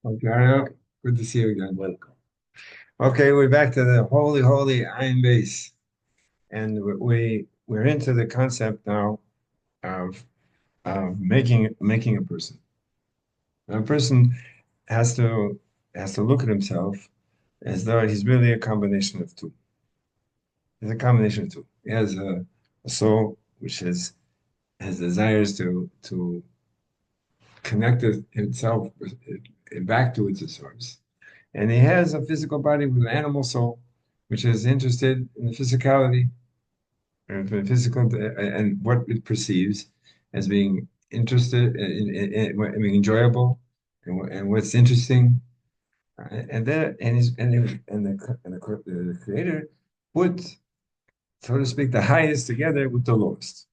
Okay, Ariel, good to see you again. Welcome. Okay, we're back to the holy Ein Beis, and we're into the concept now of making a person. And a person has to has to look at himself as though he's really a combination of two. He's a combination of two. He has a soul which has desires to connect himself back to its source. And he has a physical body with an animal soul, which is interested in the physicality and the physical and what it perceives as being interested in being enjoyable and what's interesting. And that and his and the creator put, so to speak, the highest together with the lowest.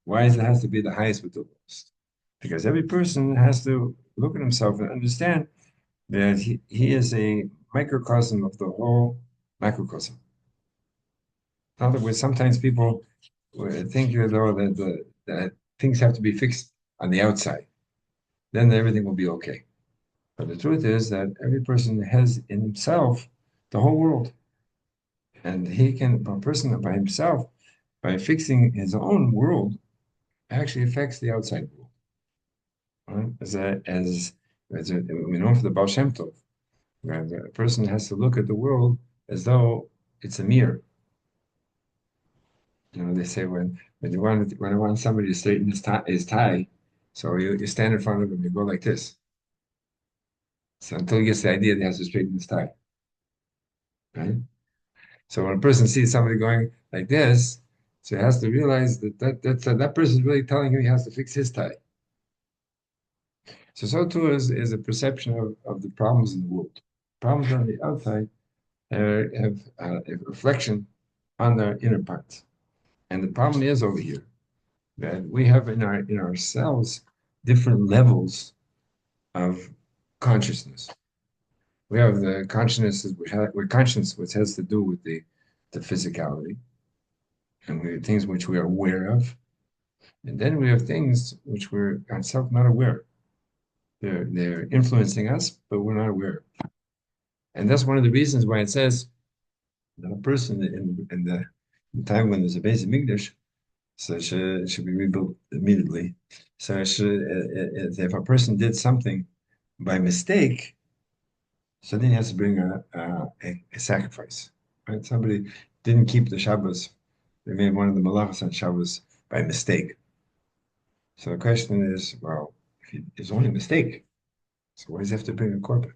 Why does it have to be the highest with the lowest? Because every person has to look at himself and understand that he is a microcosm of the whole macrocosm. In other words, sometimes people think though that things have to be fixed on the outside, then everything will be okay. But the truth is that every person has in himself the whole world, and a person by himself, by fixing his own world, actually affects the outside world. Right? As we know for the Baal Shem Tov, right? A person has to look at the world as though it's a mirror. They say when I want somebody to straighten his tie, so you stand in front of him, you go like this. So until he gets the idea that he has to straighten his tie, right? So when a person sees somebody going like this, so he has to realize that person is really telling him he has to fix his tie. So too is a perception of the problems in the world. Problems on the outside have a reflection on their inner parts. And the problem is over here that we have in ourselves different levels of consciousness. We have the consciousness we're conscious, which has to do with the physicality, and we have things which we are aware of, and then we have things which we're ourselves not aware. They're influencing us, but we're not aware. And that's one of the reasons why it says that a person in the time when there's a basic English, so it should be rebuilt immediately. So if a person did something by mistake, so then he has to bring a sacrifice. Right? Somebody didn't keep the Shabbos. They made one of the malachas on Shabbos by mistake. So the question is, well, if it's only a mistake, so why does he have to bring a korban?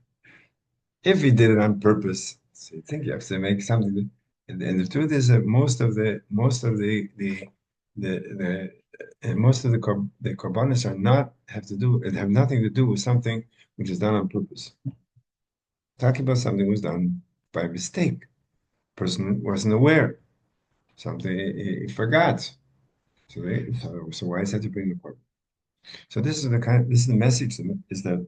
If he did it on purpose, so you think you have to make something. And the truth is that most of the korbanos are not have nothing to do with something which is done on purpose. Talking about something was done by mistake. Person wasn't aware. Something he forgot. So why is that to bring the korban? So this is the message is that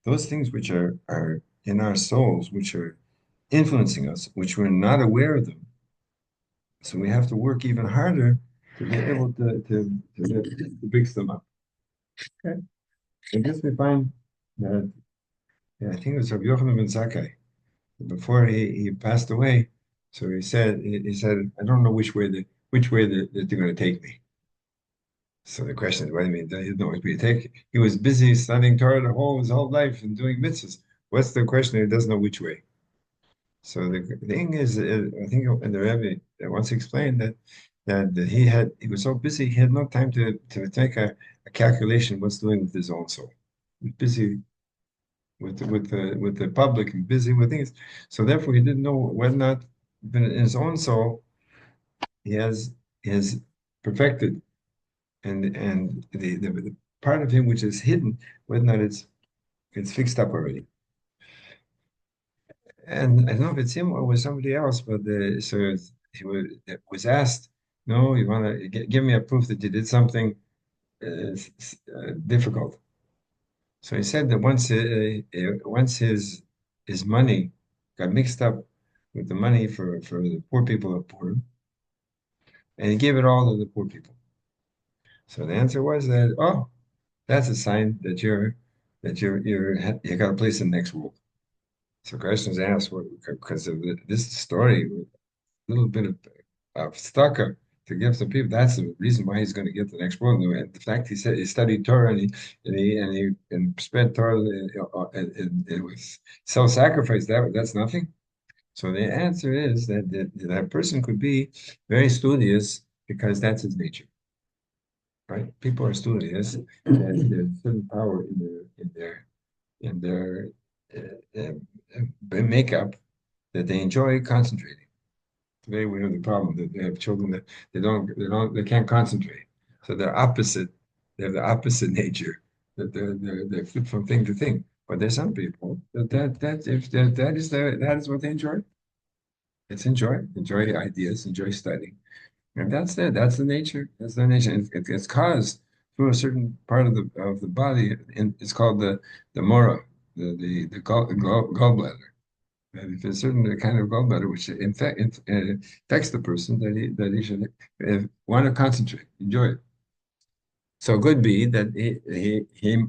those things which are in our souls, which are influencing us, which we're not aware of them. So we have to work even harder to be able to fix them up. Okay. And this we find that, yeah, I think it was Rabbi Yochanan ben Zakkai, before he passed away. So he said, I don't know which way that they're going to take me. So the question is, what do you mean? He didn't know which way to take it. He was busy studying Torah his whole life and doing mitzvahs. What's the question? He doesn't know which way. So the thing is, I think, and the Rebbe once explained that he was so busy he had no time to take a calculation what's doing with his own soul. He was busy with the public and busy with things. So therefore, he didn't know whether or not in his own soul he has perfected and the part of him which is hidden, whether or not it's fixed up already. And I don't know if it's him or was somebody else, but so it was asked, no, you want to give me a proof that you did something difficult. So he said that once his money got mixed up with the money for the poor people of Purim, and he gave it all to the poor people. So the answer was that, oh, that's a sign that you're that you got a place in the next world. So questions asked because of this story, a little bit of stucco to give to people. That's the reason why he's going to get the next world. And the fact he said he studied Torah and spent Torah and with self-sacrifice, that's nothing. So the answer is that person could be very studious because that's his nature, right? People are studious, and there's certain power in their makeup that they enjoy concentrating. Today we have the problem that they have children that they can't concentrate. So they're opposite. They have the opposite nature that they flip from thing to thing. But there's some people that if that is what they enjoy. It's enjoy ideas, enjoy studying, and that's the nature. That's the nature. It's caused through a certain part of the body, and it's called the mora, the gallbladder. And if there's a certain kind of gallbladder which affects the person, that he should want to concentrate, enjoy it. So it could be that he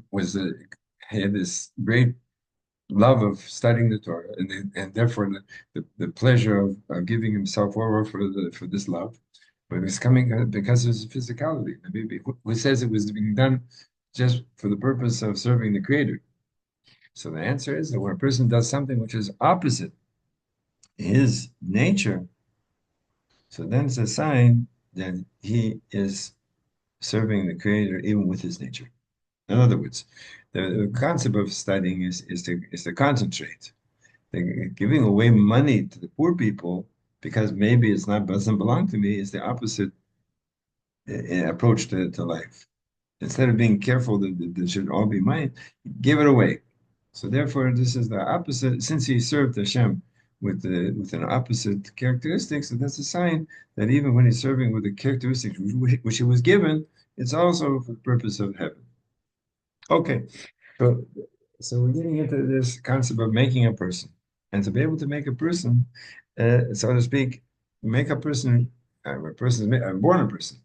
had this great love of studying the Torah, and therefore the pleasure of giving himself over for this love, but it's coming because of his physicality. Maybe who says it was being done just for the purpose of serving the Creator? So the answer is that when a person does something which is opposite his nature, so then it's a sign that he is serving the Creator even with his nature. In other words, the concept of studying is to concentrate. Giving away money to the poor people because maybe it's not doesn't belong to me is the opposite approach to life. Instead of being careful that should all be mine, give it away. So therefore, this is the opposite. Since he served Hashem with an opposite characteristic, so that's a sign that even when he's serving with the characteristics which he was given, it's also for the purpose of heaven. Okay, so so we're getting into this concept of making a person, and to be able to make a person, so to speak, make a person is born a person,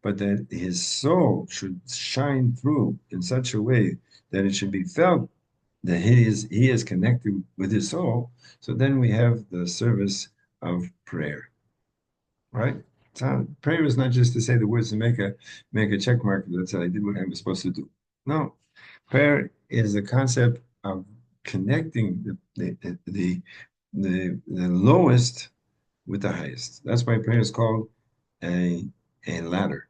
but that his soul should shine through in such a way that it should be felt that he is connected with his soul. So then we have the service of prayer, right? So prayer is not just to say the words and make a check mark that said I did what I was supposed to do. No, prayer is the concept of connecting the lowest with the highest. That's why prayer is called a a ladder.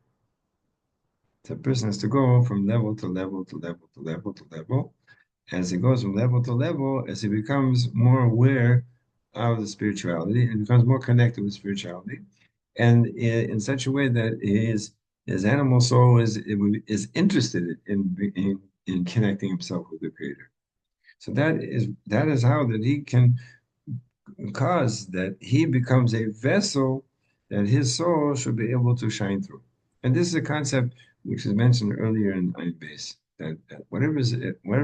The person has to go from level to level to level to level to level. As he goes from level to level, as he becomes more aware of the spirituality and becomes more connected with spirituality, and in such a way that his animal soul is interested in connecting himself with the Creator. So that is how that he can cause that he becomes a vessel that his soul should be able to shine through. And this is a concept which is mentioned earlier in Ein Beis, that whatever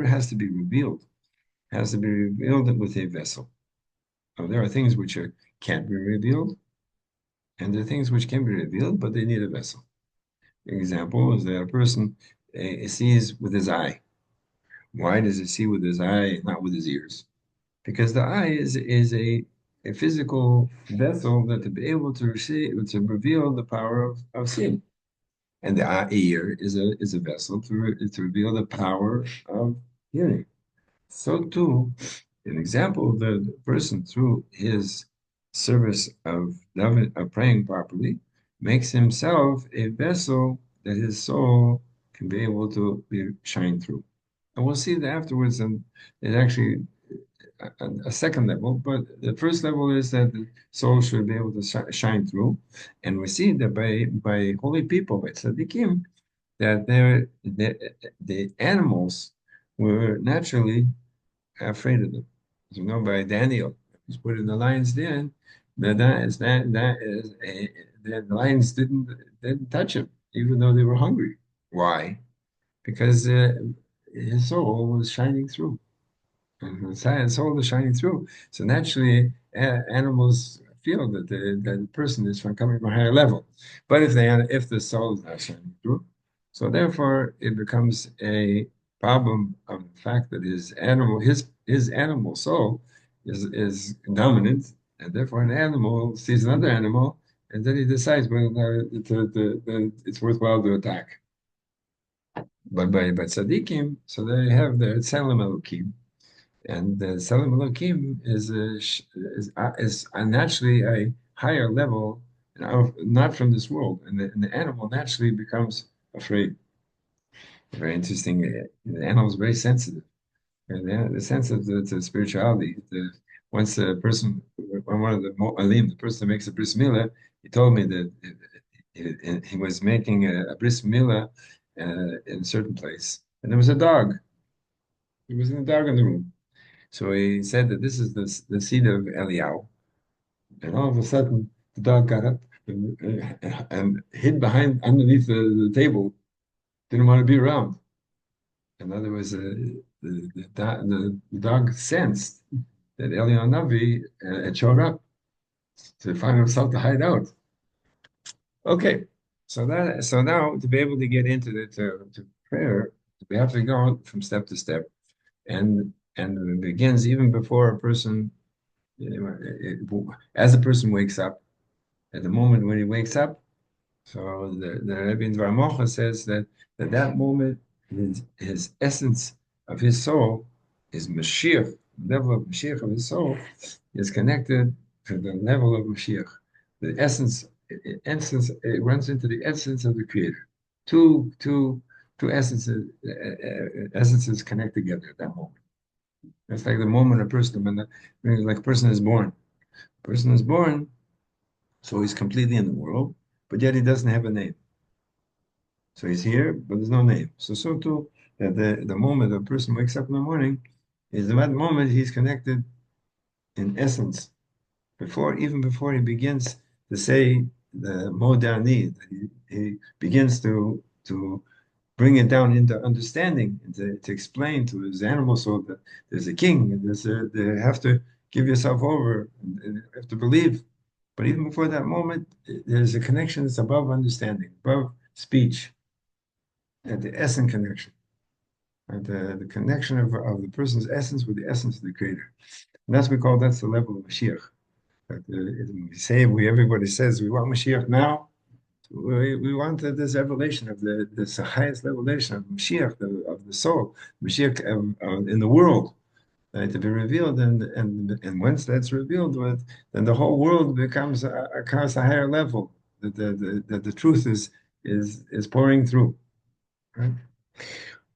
has to be revealed has to be revealed with a vessel. Now, there are things which can't be revealed, and there are things which can be revealed, but they need a vessel. An example is that a person sees with his eye. Why does he see with his eye, not with his ears? Because the eye is a physical vessel that to be able to receive to reveal the power of seeing, and the ear is a vessel to reveal the power of hearing. So too, an example of the person through his service of praying properly makes himself a vessel that his soul can be able to shine through. And we'll see that afterwards, and it actually a second level, but the first level is that the soul should be able to shine through, and we see that by holy people, by tzaddikim, that the animals were naturally afraid of them. As you know, by Daniel, he's put in the lion's den. The lions didn't touch him, even though they were hungry. Why? Because his soul was shining through. And the soul is shining through. So naturally, animals feel that the person is from coming from a higher level. But if the soul is not shining through, so therefore it becomes a problem of the fact that his animal soul is dominant, and therefore an animal sees another animal, and then he decides whether it's worthwhile to attack. But tzaddikim, so they have their tselem elokim, and the tselem elokim is naturally a higher level, not from this world, and the animal naturally becomes afraid. Very interesting. The animal is very sensitive, and the sense of the spirituality. Once a person, when one of the alim, the person that makes a bris milah, he told me that he was making a bris milah in a certain place, and there was a dog. There was a dog in the room. So he said that this is the seed of Eliyahu, and all of a sudden the dog got up and hid behind underneath the table, didn't want to be around. In other words, the dog sensed that Eliyahu Navi had showed up to find himself to hide out. Okay, so now to be able to get into to prayer, we have to go from step to step, and it begins even before a person, as a person wakes up. At the moment when he wakes up, so the Rebbe in Dvar Mocha says that moment, his essence of his soul, his Mashiach, the level of Mashiach of his soul, is connected to the level of Mashiach. The it runs into the essence of the Creator. Two essences connect together at that moment. It's like the moment a person, like a person is born. A person is born, so he's completely in the world, but yet he doesn't have a name. So he's here, but there's no name. So too, that the moment a person wakes up in the morning is that moment he's connected in essence, even before he begins to say the modani, he begins to bring it down into understanding and to explain to his animal soul that there's a king and they have to give yourself over and you have to believe. But even before that moment, there's a connection that's above understanding, above speech, and the essence connection, and the connection of the person's essence with the essence of the Creator. And that's the level of Mashiach. Everybody says we want Mashiach now. We want this revelation of this highest revelation of Mashiach, of the soul, Mashiach in the world, right, to be revealed, and once that's revealed, then the whole world becomes a higher level. That the truth is pouring through, right?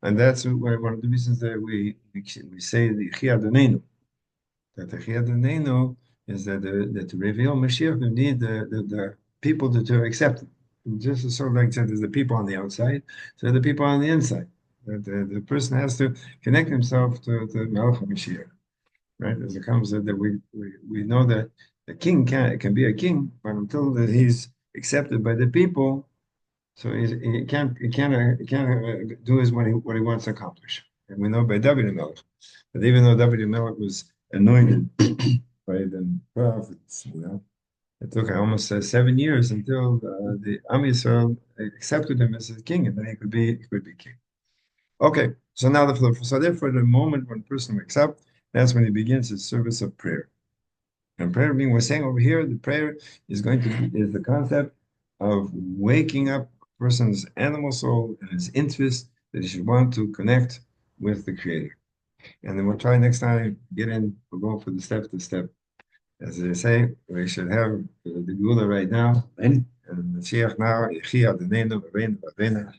And that's one of the reasons that we say the Chiyad Donenu, that the Chiyad Donenu is that to reveal Mashiach, you need the people to accept it. Just as sort of like said, there's the people on the outside, so the people on the inside. The person has to connect himself to Melech Mashiach, right? As it comes that we know that the king can be a king, but until that he's accepted by the people, so he can't do what he wants to accomplish. And we know by David Melech, that even though David Melech was anointed by the prophets, it took almost 7 years until the Am Yisrael accepted him as a king, and then he could be king. Okay, so now therefore the moment when a person wakes up, that's when he begins his service of prayer. And prayer, being we're saying over here, the prayer is the concept of waking up a person's animal soul and his interest that he should want to connect with the Creator. And then we'll try next time we'll go for the step to step. As they say, we should have the Gula right now, and the Mashiach now, Yechia, the name of Rabbeinu,